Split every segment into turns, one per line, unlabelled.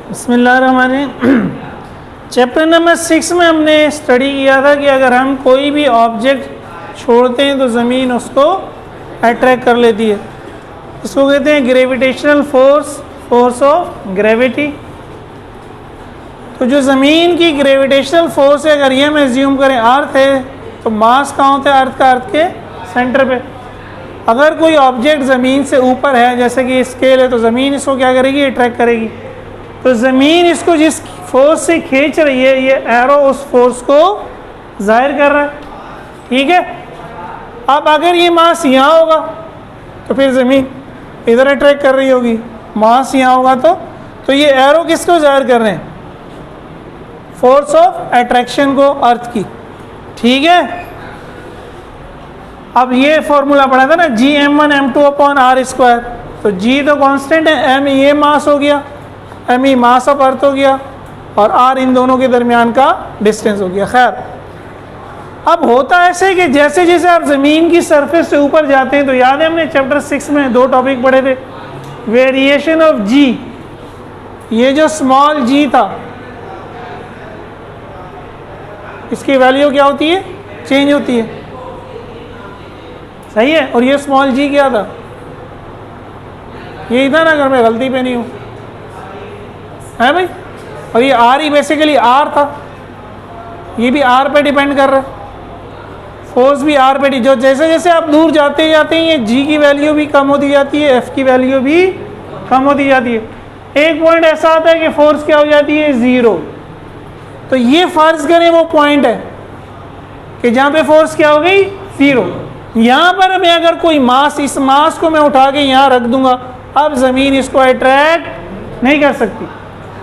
बिस्मिल्लाहिर्रहमानिर्रहीम। Chapter number 6 में हमने स्टडी किया था कि अगर हम कोई भी ऑब्जेक्ट छोड़ते हैं तो ज़मीन उसको अट्रैक्ट कर लेती है। इसको कहते हैं gravitational force, force of gravity. तो जो ज़मीन की ग्रेविटेशनल फोर्स है, अगर ये हम एज्यूम करें अर्थ है, तो मास कहाँ होता है अर्थ का? अर्थ के सेंटर पे। अगर कोई ऑब्जेक्ट ज़मीन से ऊपर है, जैसे कि स्केल है, तो ज़मीन इसको क्या करेगी? अट्रैक्ट करेगी। तो ज़मीन इसको जिस फोर्स से खींच रही है, ये एरो उस फोर्स को जाहिर कर रहा है। ठीक है। अब अगर ये मास यहाँ होगा तो फिर ज़मीन इधर अट्रैक्ट कर रही होगी, मास यहाँ होगा तो ये एरो किसको जाहिर कर रहे हैं? फोर्स ऑफ अट्रैक्शन को, अर्थ की। ठीक है। अब ये फॉर्मूला पढ़ा था ना, Gm1m2/r²। तो G तो कांस्टेंट है, m ये मास हो गया, m मास ऑफ अर्थ हो गया, और r इन दोनों के दरमियान का डिस्टेंस हो गया। खैर, अब होता ऐसे कि जैसे जैसे आप ज़मीन की सरफेस से ऊपर जाते हैं, तो याद है हमने चैप्टर 6 में 2 टॉपिक पढ़े थे, वेरिएशन ऑफ g। ये जो स्मॉल g था, इसकी वैल्यू क्या होती है? चेंज होती है। सही है। और ये स्मॉल g क्या था? यही था ना, अगर मैं गलती पे नहीं हूँ, है भाई। और ये r ही बेसिकली r था, ये भी r पे डिपेंड कर रहा है, फोर्स भी r पे। जो जैसे जैसे आप दूर जाते जाते हैं, ये g की वैल्यू भी कम होती जाती है, f की वैल्यू भी कम होती जाती है। एक पॉइंट ऐसा आता है कि फोर्स क्या हो जाती है? 0। तो ये फर्ज करें वो पॉइंट है कि जहाँ पे फोर्स क्या हो गई? 0। यहाँ पर मैं अगर कोई मास, इस मास को मैं उठा के यहाँ रख दूंगा, अब ज़मीन इसको अट्रैक्ट नहीं कर सकती।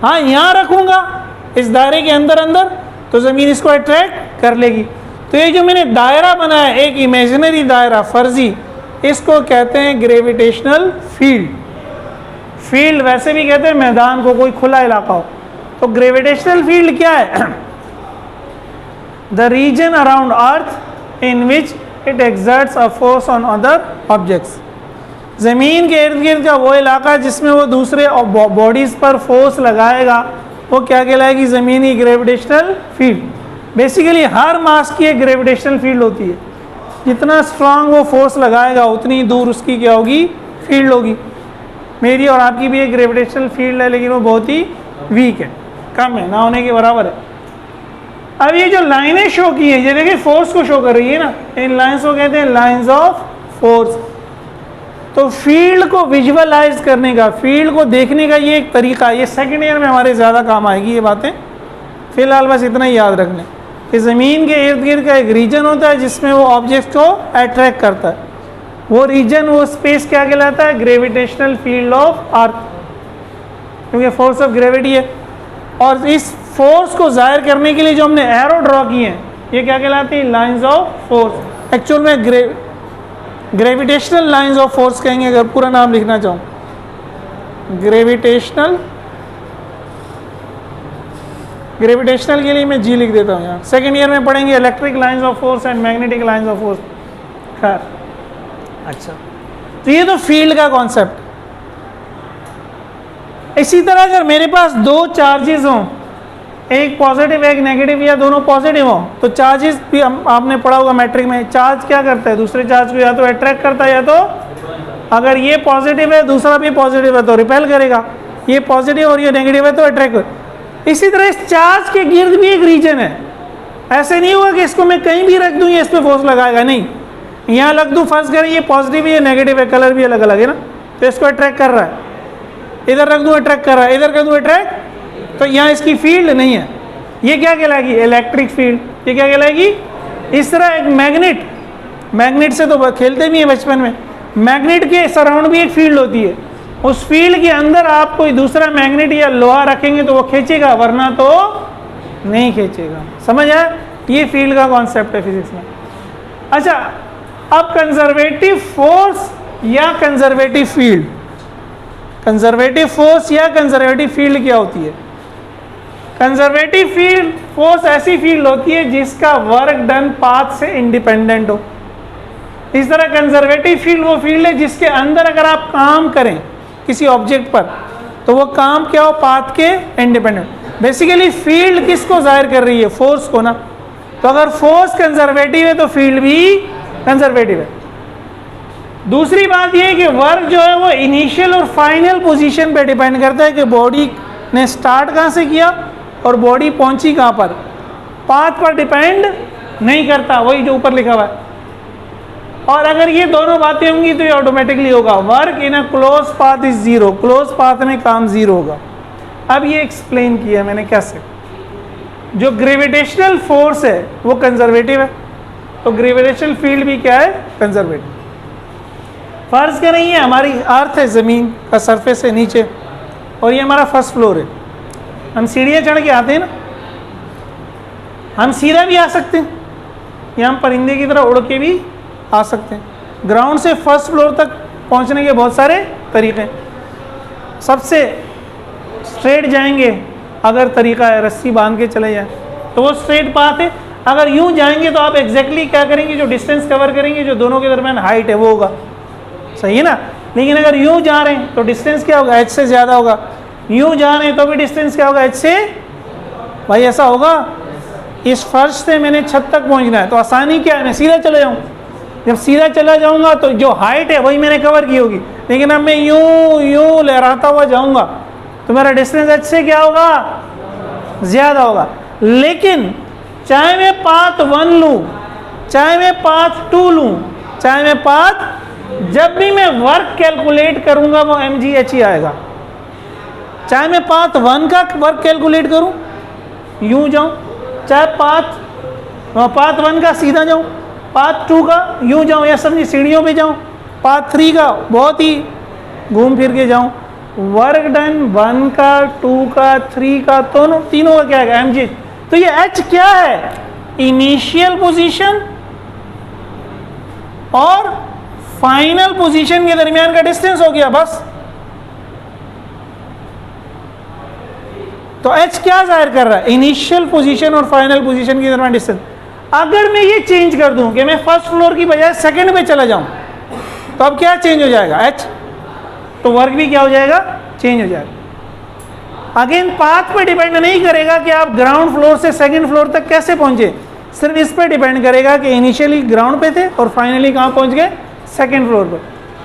हाँ, यहाँ रखूँगा इस दायरे के अंदर अंदर, तो ज़मीन इसको अट्रैक्ट कर लेगी। तो ये जो मैंने दायरा बनाया, एक इमेजिनरी दायरा, फर्जी, इसको कहते हैं ग्रेविटेशनल फील्ड। फील्ड वैसे भी कहते हैं मैदान को, कोई खुला इलाका हो। तो ग्रेविटेशनल फील्ड क्या है? The region around earth in which it exerts a force on other objects. ज़मीन के इर्द गिर्द का वो इलाका जिसमें वो दूसरे बॉडीज़ पर फोर्स लगाएगा, वो क्या कहलाएगी? ज़मीनी ग्रेविटेशनल फील्ड। बेसिकली हर मास की एक ग्रेविटेशनल फील्ड होती है। जितना स्ट्रांग वो फोर्स लगाएगा, उतनी दूर उसकी क्या होगी? फील्ड होगी। मेरी और आपकी भी एक ग्रेविटेशनल फील्ड है, लेकिन वो बहुत ही वीक है, कम है, ना होने के बराबर है। अब ये जो लाइनें शो की हैं, ये देखिए फोर्स को शो कर रही है ना, इन लाइंस को कहते हैं लाइंस ऑफ फोर्स। तो फील्ड को विजुअलाइज करने का, फील्ड को देखने का ये एक तरीका है। ये सेकेंड ईयर में हमारे ज़्यादा काम आएगी ये बातें। फिलहाल बस इतना ही याद रख लें कि ज़मीन के इर्द गिर्द का एक रीजन होता है जिसमें वो ऑब्जेक्ट को अट्रैक्ट करता है। वो रीजन, वो स्पेस क्या कहलाता है? ग्रेविटेशनल फील्ड ऑफ अर्थ, क्योंकि फोर्स ऑफ ग्रेविटी है। और इस फोर्स को जाहिर करने के लिए जो हमने एरो ड्रॉ किए हैं, ये क्या कहलाती है? Lines of force. एक्चुअल में ग्रेविटेशनल लाइंस ऑफ फोर्स कहेंगे, अगर पूरा नाम लिखना चाहूँ। ग्रेविटेशनल के लिए मैं जी लिख देता हूँ यहाँ। सेकेंड ईयर में पढ़ेंगे electric lines of force and magnetic lines of force. खैर, अच्छा, तो ये तो फील्ड का कॉन्सेप्ट। इसी तरह अगर मेरे पास 2 चार्जेस हों, एक पॉजिटिव एक नेगेटिव, या दोनों पॉजिटिव हों, तो चार्जेस भी आपने पढ़ा होगा मैट्रिक में, चार्ज क्या करता है? दूसरे चार्ज को या तो अट्रैक्ट करता है, या तो अगर ये पॉजिटिव है दूसरा भी पॉजिटिव है तो रिपेल करेगा, ये पॉजिटिव और ये नेगेटिव है तो अट्रैक्ट कर। इसी तरह इस चार्ज के गिर्द भी एक रीजन है। ऐसे नहीं होगा कि इसको मैं कहीं भी रख दूँ ये इस पर फोर्स लगाएगा, नहीं। यहाँ रख दूँ, फर्स्ट करें ये पॉजिटिव है ये नेगेटिव है, कलर भी अलग अलग है ना, तो इसको अट्रैक्ट कर रहा है। इधर रख दूँ अट्रैक्ट कर रहा है, इधर कर दूँ अट्रैक्ट, तो यहाँ इसकी फील्ड नहीं है। ये क्या कहलाएगी? Electric field. ये क्या कहलाएगी? इस तरह एक मैग्नेट से तो खेलते भी हैं बचपन में, मैग्नेट के सराउंड भी एक फील्ड होती है। उस फील्ड के अंदर आप कोई दूसरा मैग्नेट या लोहा रखेंगे तो वो खींचेगा, वरना तो नहीं खींचेगा। समझ आया? ये फील्ड का कॉन्सेप्ट है फिजिक्स में। अच्छा, अब कंजर्वेटिव फोर्स या कंजर्वेटिव फील्ड, कंजर्वेटिव फोर्स या कंजर्वेटिव फील्ड क्या होती है? कंजर्वेटिव फील्ड फोर्स ऐसी फील्ड होती है जिसका वर्क डन पाथ से इंडिपेंडेंट हो। इस तरह कंजर्वेटिव फील्ड वो फील्ड है जिसके अंदर अगर आप काम करें किसी ऑब्जेक्ट पर, तो वो काम क्या हो, पाथ के इंडिपेंडेंट। बेसिकली फील्ड किसको जाहिर कर रही है, फोर्स को ना। तो अगर फोर्स कंजर्वेटिव है तो फील्ड भी कंजर्वेटिव है। दूसरी बात यह है कि वर्क जो है वो इनिशियल और फाइनल पोजीशन पे डिपेंड करता है कि बॉडी ने स्टार्ट कहाँ से किया और बॉडी पहुंची कहाँ पर, पाथ पर डिपेंड नहीं करता, वही जो ऊपर लिखा हुआ है। और अगर ये दोनों बातें होंगी तो ये ऑटोमेटिकली होगा, work in a close path is zero, close path में काम जीरो होगा। अब ये एक्सप्लेन किया मैंने कैसे। जो ग्रेविटेशनल फोर्स है वो कंजर्वेटिव है, तो ग्रेविटेशनल फील्ड भी क्या है, कंजर्वेटिव। फर्ज करें ये हमारी अर्थ है, ज़मीन का सरफेस है नीचे, और ये हमारा फर्स्ट फ्लोर है। हम सीढ़ियाँ चढ़ के आते हैं ना, हम सीधा भी आ सकते हैं या हम परिंदे की तरह उड़ के भी आ सकते हैं। ग्राउंड से फर्स्ट फ्लोर तक पहुंचने के बहुत सारे तरीके हैं। सबसे स्ट्रेट जाएंगे अगर तरीका है, रस्सी बांध के चले जाएं तो वो स्ट्रेट पाथ है। अगर यूं जाएंगे तो आप एग्जैक्टली क्या करेंगे, जो डिस्टेंस कवर करेंगे, जो दोनों के दरमियान हाइट है वो होगा, सही है ना। लेकिन अगर यूं जा रहे हैं तो डिस्टेंस क्या होगा, h से ज़्यादा होगा। यूं जा रहे हैं तो भी डिस्टेंस क्या होगा, h से। भाई ऐसा होगा, इस फर्श से मैंने छत तक पहुंचना है तो आसानी क्या है, मैं सीधा चले जाऊँ। जब सीधा चला जाऊंगा तो जो हाइट है वही मैंने कवर की होगी। लेकिन अब मैं यूं यूं लहराता हुआ जाऊंगा तो मेरा डिस्टेंस h से क्या होगा, ज़्यादा होगा। लेकिन चाहे मैं पाथ 1 लूँ, चाहे मैं पाथ 2 लूँ, चाहे मैं पाथ, जब भी मैं वर्क कैलकुलेट करूंगा वो mgh ही आएगा। चाहे मैं पाथ 1 का वर्क कैलकुलेट करूं, यूं जाऊं, चाहे पाथ 1 का सीधा जाऊं, पाथ 2 का यूं जाऊं या समझिए सीढ़ियों पे जाऊं, पाथ 3 का बहुत ही घूम फिर के जाऊं, वर्क डन 1 का, 2 का, 3 का, दोनों तीनों का क्या है, mgh। तो ये h क्या है, इनिशियल पोजीशन और फाइनल पोजीशन के दरमियान का डिस्टेंस हो गया बस। तो h क्या जाहिर कर रहा है, इनिशियल पोजीशन और फाइनल पोजीशन के दरमियान डिस्टेंस। अगर मैं ये चेंज कर दूं कि मैं फर्स्ट फ्लोर की बजाय सेकंड पे चला जाऊं तो अब क्या चेंज हो जाएगा, h। तो वर्क भी क्या हो जाएगा, चेंज हो जाएगा। अगेन पाथ पे डिपेंड नहीं करेगा कि आप ग्राउंड फ्लोर से सेकंड फ्लोर तक कैसे पहुंचे, सिर्फ इस पे डिपेंड करेगा कि इनिशियली ग्राउंड पे थे और फाइनली कहाँ पहुंच गए, सेकंड फ्लोर पर।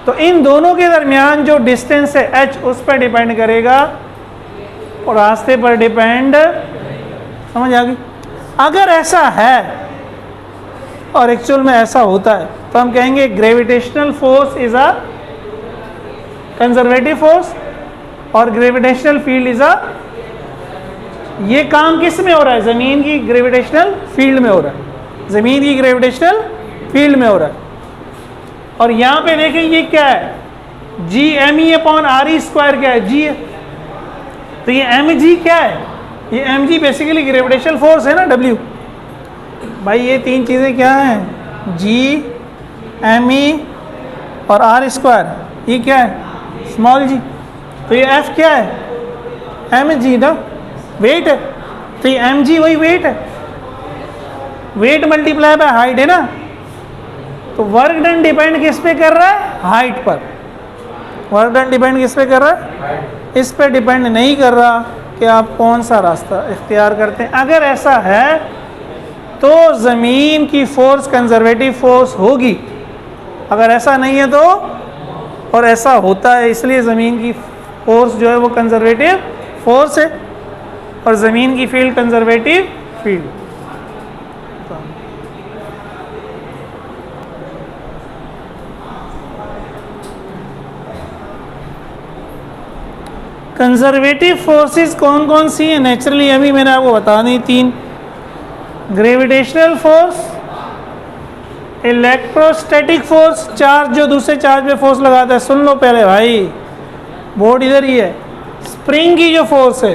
तो इन दोनों के दरमियान जो डिस्टेंस है h, उस पर डिपेंड करेगा और रास्ते पर डिपेंड, समझ आ गई। अगर ऐसा है और एक्चुअल में ऐसा होता है तो हम कहेंगे gravitational force is a conservative force और ग्रेविटेशनल फील्ड इज अ, ये काम किस में हो रहा है, ज़मीन की ग्रेविटेशनल फील्ड में हो रहा है, ज़मीन की ग्रेविटेशनल फील्ड में हो रहा है। और यहाँ पे देखें ये क्या है, G_me/re² क्या है, G है। तो ये mg क्या है, ये mg बेसिकली ग्रेविटेशनल फोर्स है ना, W। भाई ये तीन चीज़ें क्या हैं, G, me और r², ये क्या है, स्मॉल g। तो ये f क्या है, mg ना, वेट है। तो ये mg वही वेट है, वेट मल्टीप्लाई बाय हाइट है ना। तो वर्क डन डिपेंड किस पे कर रहा है, हाइट पर। वर्क डन डिपेंड किस पे कर रहा है, इस पे डिपेंड नहीं कर रहा कि आप कौन सा रास्ता इख्तियार करते हैं। अगर ऐसा है तो ज़मीन की फोर्स कंजर्वेटिव फोर्स होगी, अगर ऐसा नहीं है तो, और ऐसा होता है, इसलिए ज़मीन की फोर्स जो है वो कंजर्वेटिव फोर्स है और ज़मीन की field conservative field. Conservative forces कौन कौन सी हैं, नेचुरली अभी मैंने आपको बता दी 3, gravitational force, electrostatic force, charge जो दूसरे चार्ज पे फोर्स लगाता है, सुन लो पहले भाई, बोर्ड इधर ही है, स्प्रिंग की जो फोर्स है,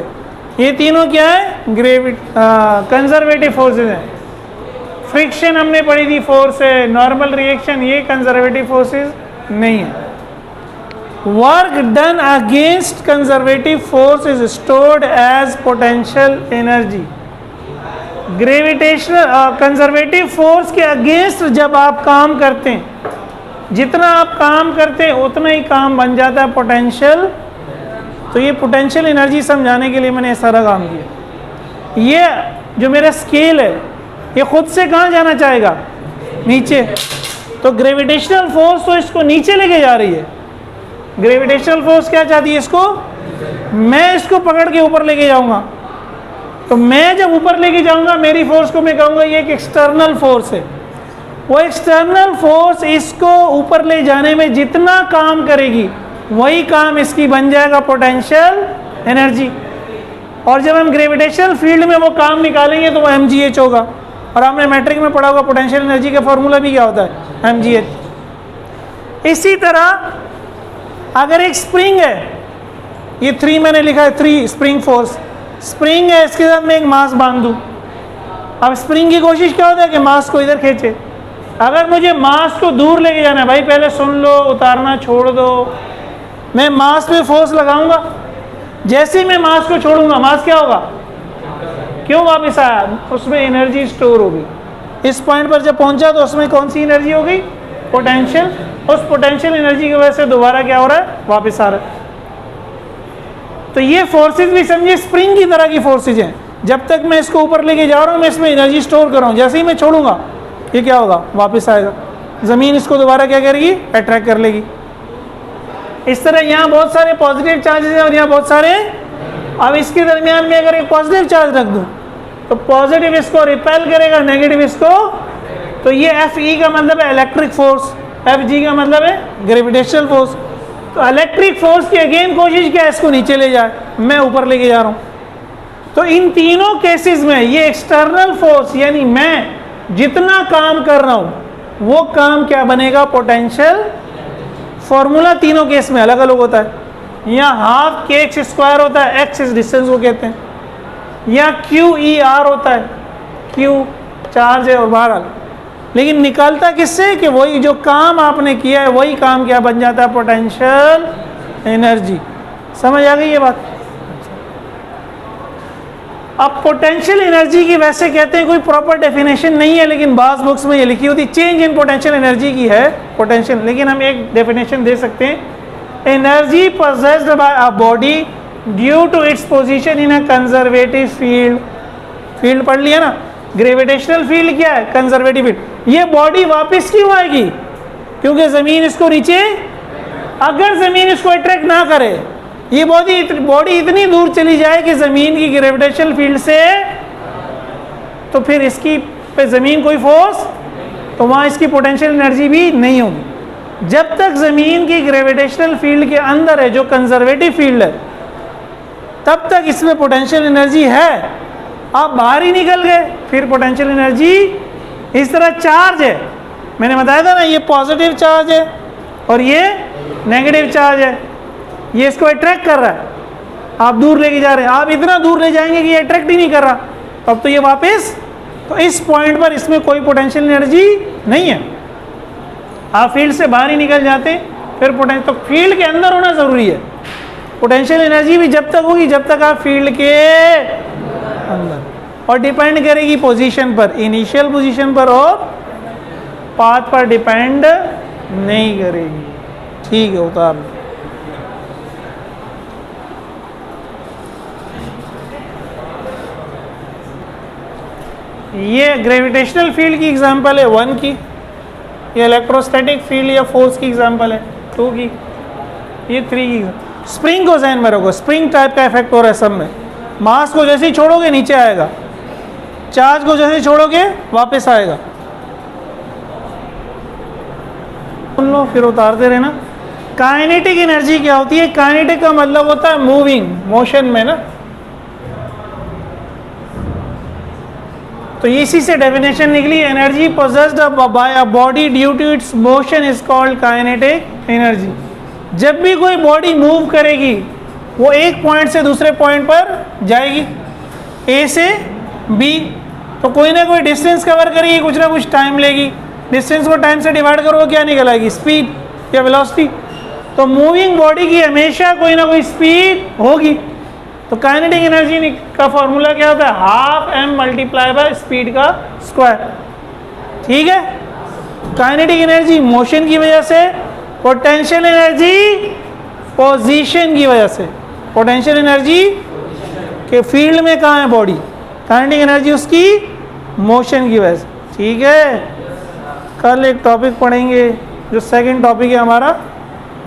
ये तीनों क्या है, कंजर्वेटिव फोर्सेस हैं। फ्रिक्शन हमने पढ़ी थी फोर्स है, नॉर्मल रिएक्शन, ये कंजर्वेटिव फोर्सेस नहीं है। Work done against conservative force is stored as potential energy. Gravitational conservative force के अगेंस्ट जब आप काम करते हैं, जितना आप काम करते हैं उतना ही काम बन जाता है पोटेंशियल तो ये पोटेंशियल एनर्जी समझाने के लिए मैंने ये सारा काम किया। ये जो मेरा स्केल है ये खुद से कहाँ जाना चाहेगा, नीचे। तो ग्रेविटेशनल फोर्स तो इसको नीचे लेके जा रही है। ग्रेविटेशनल फोर्स क्या चाहती है इसको, मैं इसको पकड़ के ऊपर लेके जाऊंगा। तो मैं जब ऊपर लेके जाऊंगा मेरी फोर्स को मैं कहूँगा ये एक एक्सटर्नल फोर्स है। वो एक्सटर्नल फोर्स इसको ऊपर ले जाने में जितना काम करेगी वही काम इसकी बन जाएगा पोटेंशियल एनर्जी। और जब हम ग्रेविटेशनल फील्ड में वो काम निकालेंगे तो वो mgh होगा। और आपने मैट्रिक में पढ़ा होगा पोटेंशियल एनर्जी का फॉर्मूला भी क्या होता है, mgh। इसी तरह अगर एक स्प्रिंग है, ये 3 मैंने लिखा है, 3 स्प्रिंग फोर्स। स्प्रिंग है, इसके साथ मैं एक मास बांध दूँ। अब स्प्रिंग की कोशिश क्या होता है कि मास को इधर खींचे। अगर मुझे मास को दूर लेके जाना है, भाई पहले सुन लो, उतारना छोड़ दो। मैं मास पे फोर्स लगाऊंगा, जैसे ही मैं मास को छोड़ूंगा मास क्या होगा, क्यों वापस आया, उसमें एनर्जी स्टोर होगी। इस पॉइंट पर जब पहुंचा तो उसमें कौन सी एनर्जी हो गई, पोटेंशियल। उस पोटेंशियल एनर्जी की वजह से दोबारा क्या हो रहा है, वापस आ रहा है। तो ये फोर्सेज भी समझिए स्प्रिंग की तरह की फोर्सेज हैं। जब तक मैं इसको ऊपर लेके जा रहा हूँ मैं इसमें एनर्जी स्टोर कर रहा हूँ, जैसे ही मैं छोड़ूंगा ये क्या होगा, वापस आएगा। ज़मीन इसको दोबारा क्या करेगी, अट्रैक्ट कर लेगी। इस तरह यहाँ बहुत सारे पॉजिटिव चार्जेस हैं और यहाँ बहुत सारे। अब इसके दरमियान में अगर एक पॉजिटिव चार्ज रख दूँ तो पॉजिटिव इसको रिपेल करेगा, नेगेटिव इसको। तो ये Fe का मतलब है इलेक्ट्रिक फोर्स, Fg का मतलब है ग्रेविटेशनल फोर्स। तो इलेक्ट्रिक फोर्स की अगेन कोशिश क्या है, इसको नीचे ले जाए, मैं ऊपर लेके जा रहा हूँ। तो इन तीनों केसेस में ये एक्सटर्नल फोर्स यानी मैं जितना काम कर रहा हूँ वो काम क्या बनेगा, पोटेंशियल। फॉर्मूला तीनों केस में अलग अलग होता है। यहाँ हाफ kx² होता है, x इस डिस्टेंस को कहते हैं। यहाँ QER होता है, Q चार्ज है और बहरहाल, लेकिन निकलता किससे कि वही जो काम आपने किया है वही काम क्या बन जाता है, पोटेंशियल एनर्जी। समझ आ गई ये बात। अब पोटेंशियल एनर्जी की वैसे कहते हैं कोई प्रॉपर डेफिनेशन नहीं है, लेकिन बाज़ बुक्स में ये लिखी होती, चेंज इन पोटेंशियल एनर्जी की है पोटेंशियल। लेकिन हम एक डेफिनेशन दे सकते हैं, energy possessed by a body due to its position in a conservative field. Field पढ़ लिया ना, ग्रेविटेशनल फील्ड क्या है, कंजर्वेटिव फील्ड। ये बॉडी वापस क्यों आएगी, क्योंकि ज़मीन इसको नीचे, अगर ज़मीन इसको अट्रैक्ट ना करे, ये बॉडी इतनी दूर चली जाए कि ज़मीन की ग्रेविटेशनल फील्ड से, तो फिर इसकी पे ज़मीन कोई फोर्स, तो वहाँ इसकी पोटेंशियल एनर्जी भी नहीं होगी। जब तक ज़मीन की ग्रेविटेशनल फील्ड के अंदर है जो कंजर्वेटिव फील्ड है, तब तक इसमें पोटेंशियल एनर्जी है। आप बाहर ही निकल गए फिर पोटेंशियल एनर्जी। इस तरह चार्ज है, मैंने बताया था ना, ये पॉजिटिव चार्ज है और ये नेगेटिव चार्ज है। ये इसको अट्रैक्ट कर रहा है, आप दूर लेके जा रहे हैं, आप इतना दूर ले जाएंगे कि ये अट्रैक्ट ही नहीं कर रहा, अब तो ये वापस। तो इस पॉइंट पर इसमें कोई पोटेंशियल एनर्जी नहीं है, आप फील्ड से बाहर ही निकल जाते हैं। फिर पोटेंशियल, तो फील्ड के अंदर होना ज़रूरी है। पोटेंशियल एनर्जी भी जब तक होगी जब तक आप फील्ड के अंदर, और डिपेंड करेगी पोजीशन पर, इनिशियल पोजीशन पर और पाथ पर डिपेंड नहीं करेगी। ठीक है, उतार लो। ये ग्रेविटेशनल फील्ड की एग्जांपल है 1 की, ये इलेक्ट्रोस्टैटिक फील्ड या फोर्स की एग्जांपल है 2 की, ये 3 की। स्प्रिंग को ज़हन में रखो, स्प्रिंग टाइप का इफेक्ट हो रहा है सब में। मास को जैसे ही छोड़ोगे नीचे आएगा, चार्ज को जैसे ही छोड़ोगे वापस आएगा। सुन लो फिर उतारते रहना। काइनेटिक एनर्जी क्या होती है, काइनेटिक का मतलब होता है मूविंग, मोशन में ना। तो इसी से डेफिनेशन निकली, energy possessed by a body due to its motion is called kinetic energy. जब भी कोई बॉडी मूव करेगी वो एक पॉइंट से दूसरे पॉइंट पर जाएगी, ए से बी, तो कोई ना कोई डिस्टेंस कवर करेगी, कुछ ना कुछ टाइम लेगी। डिस्टेंस को टाइम से डिवाइड करो क्या निकल आएगी, स्पीड या वेलोसिटी। तो मूविंग बॉडी की हमेशा कोई ना कोई स्पीड होगी। तो काइनेटिक एनर्जी का फॉर्मूला क्या होता है, half m multiply by speed का स्क्वायर। ठीक है, काइनेटिक एनर्जी मोशन की वजह से, पोटेंशियल एनर्जी पोजीशन की वजह से। पोटेंशियल एनर्जी के फील्ड में कहाँ है बॉडी, काइनेटिक एनर्जी उसकी मोशन की वजह से। ठीक है, कल एक टॉपिक पढ़ेंगे जो सेकंड टॉपिक है हमारा